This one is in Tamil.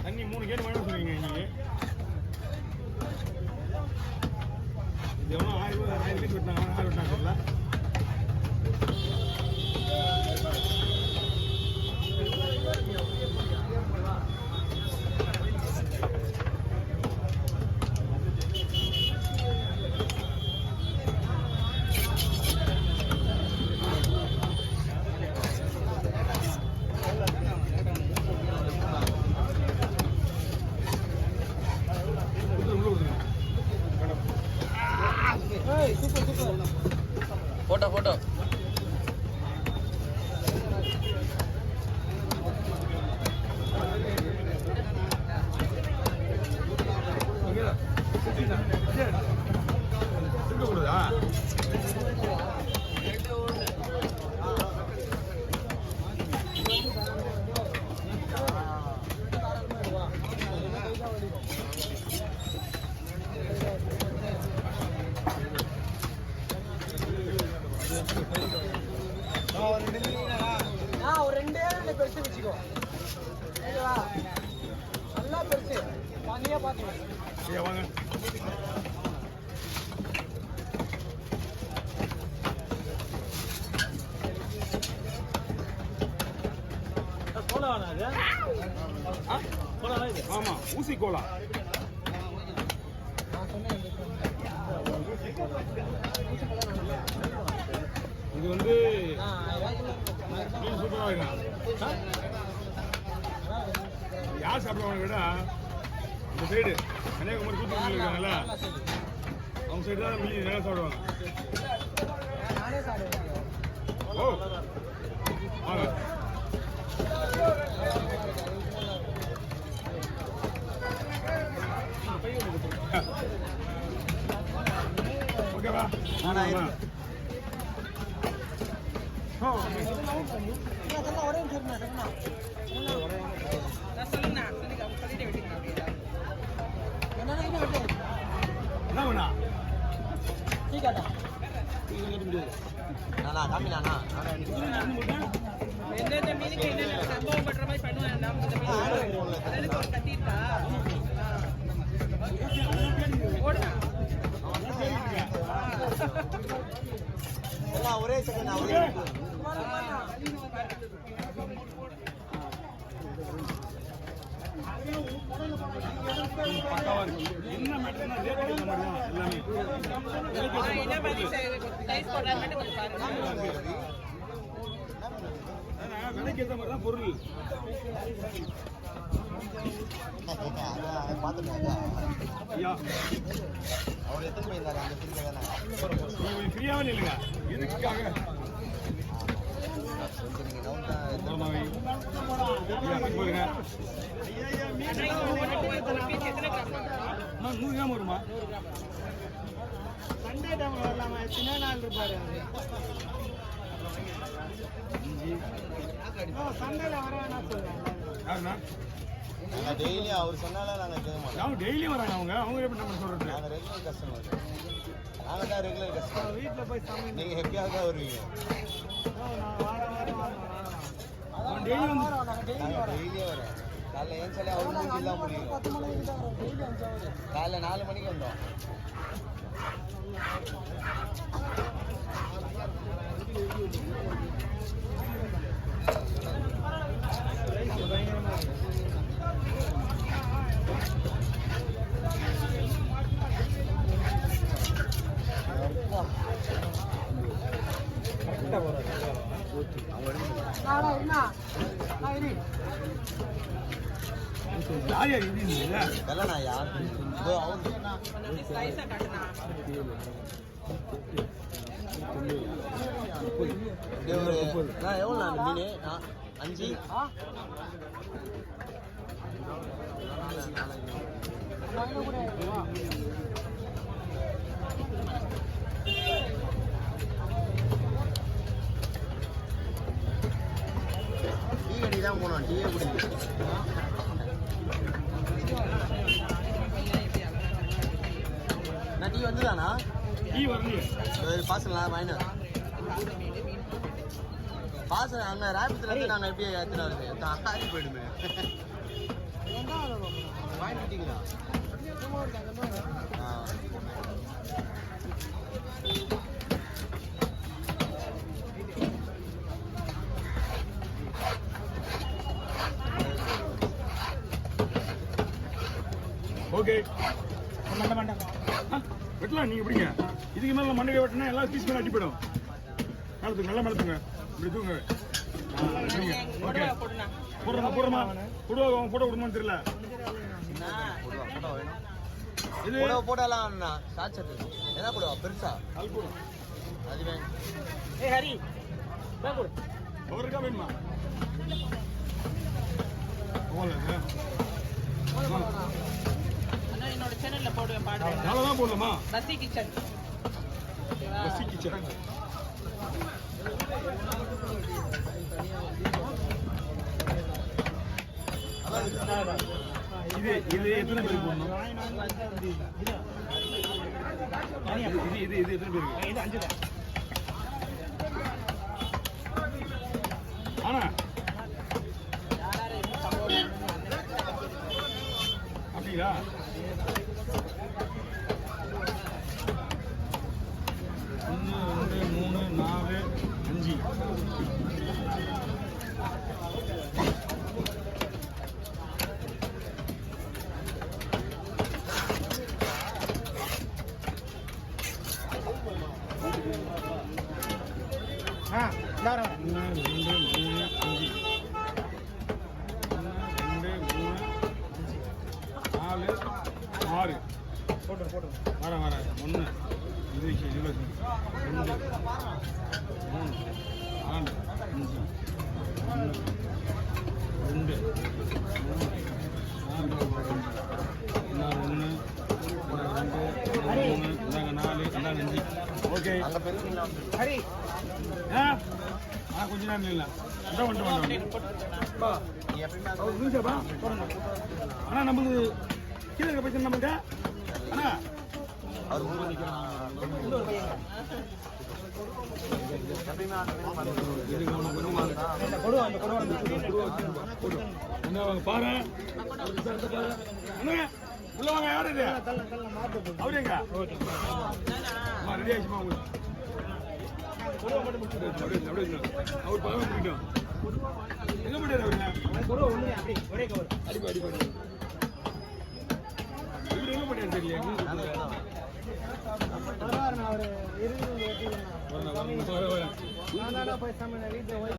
தண்ணி 3 கேட்டு வேணும் சொல்லுவீங்க இன்னைக்கு. இது எவ்வளோ 1000 லிட்டர் விட்டாங்க, 1000 விட்டாங்க தெரியல. फोटो फोटो ஒரு 2 பெருசு வச்சுக்கோ. நல்லா பெருசு தனியா பாத்துக்கோ. வாங்க ஆமா ஊசி கோலா. இது வந்து சூப்பராக இருக்கும். யார் சாப்பிடுவாங்க விட இந்த சைடு கன்னியாகுமரி தூத்துக்குடி இருக்காங்கல்ல, அவங்க சைடு தான் மீன் நல்லா சாப்பிடுவாங்க. ஓ வாங்க ஓகேவா? ஒரே நிமிஷம் என்ன பண்ணா சீக்காட்டா நானா காமினானா எந்தெந்த மீனுக்கு என்னென்ன சம்பவம் பண்ற மாதிரி பண்ணுவாங்க. கட்டிட்டா எல்லாம் ஒரே செகண்ட் ஒரே என்ன மேட்டர்னா விலைக்கு ஏற்ற மாதிரி தான் பொருள். அவர் எத்தனை போயிருந்தாரு அந்த ஃப்ரீயாவே இல்லைங்க இதுக்காக வருமா? சண்டே டைம்ல வரலாமா? சின்ன நாள் இருப்பாரு சண்டேல வர வேணாம் சொல்றேன். டெய்லி அவர் சொன்னாலும் நாங்கள் கேட்க மாட்டோம். டெய்லியும் வராங்க அவங்க எப்படி நம்ம சொல்றது? நாங்கள் ரெகுலர் கஸ்டமர். நாங்கள் தான் ரெகுலர் கஸ்டமர். வீட்டில் போய் சமையல் நீங்கள் ஹெப்பியாக தான் வருவீங்க. டெய்லியே வரேன். காலைல ஏன் சொல்லி அவர் மூஞ்சி இல்லாம முடியும். காலைல 4 மணிக்கு வந்தோம். எவ்வளோ மீன் 5 டீ கடி தான் போனோம். டீயே குடிக்க டீ வந்துதானா? ஈ வரலையே. பார்சல் நான் வாங்கினேன். பார்சல் அங்கே ராயபுரத்துலேருந்து நாங்கள் எப்படி எடுத்துன்னு வருது ஆறி போயிடுமே. வாங்கிட்டீங்களா? ஆ ஓகே. வெட்டலாம் நீங்கள் பிடிங்க. இதுக்கு மேலே மண்டையை வெட்டினா எல்லாம் பீஸ் மேலே அடி போயிடும். மேலத்துங்க, நல்லா மேலத்துங்க. இப்படி தூங்க. ஓகே போடுறோமா போட்டோ கொடுமான்னு தெரியல. இது போடலாம் சாட்சத்து என்ன போடுவா பெருசா அது போடும். அது வேணும். ஹரி அவருக்கா வேணுமா? அண்ணா என்னோட சேனல்ல போடுவேன் பாடுவேன். நாளதான் போடலாமா? ரசி கிச்சன். ரசி கிச்சன். இது எத்தனை பேருக்கு போடணும்? இது எத்தனை பேருக்கு? இது 5 தான். ஆனா அப்படிங்களா? ஒன்று 2 3 4 5 தாரம் 1 2 3 5 1 2 3 4 6 போட்டு வரேன் 1 இது 2 3 4 5 1 2 3 ஓகே. ஹரி கொஞ்ச நேரம் இல்லை. அண்ணா நம்மளுக்கு கீழே இருக்க பைசா நம்மளுக்கு அண்ணா அவர் ஊர் நிற்கிறான். பாரு உள்ள வாங்க. யாரு இது? அவரு எங்க ரெடி ஆயிடுச்சுமா உங்களுக்கு? அவர் பழம் முடிக்கிட்டோம். எங்க போயிட்டாரு அவருங்க? அடிப்பா இவரு எங்க போயிட்டாரு தெரியல. ஒரு 20 வெட்டி போய் வீட்டை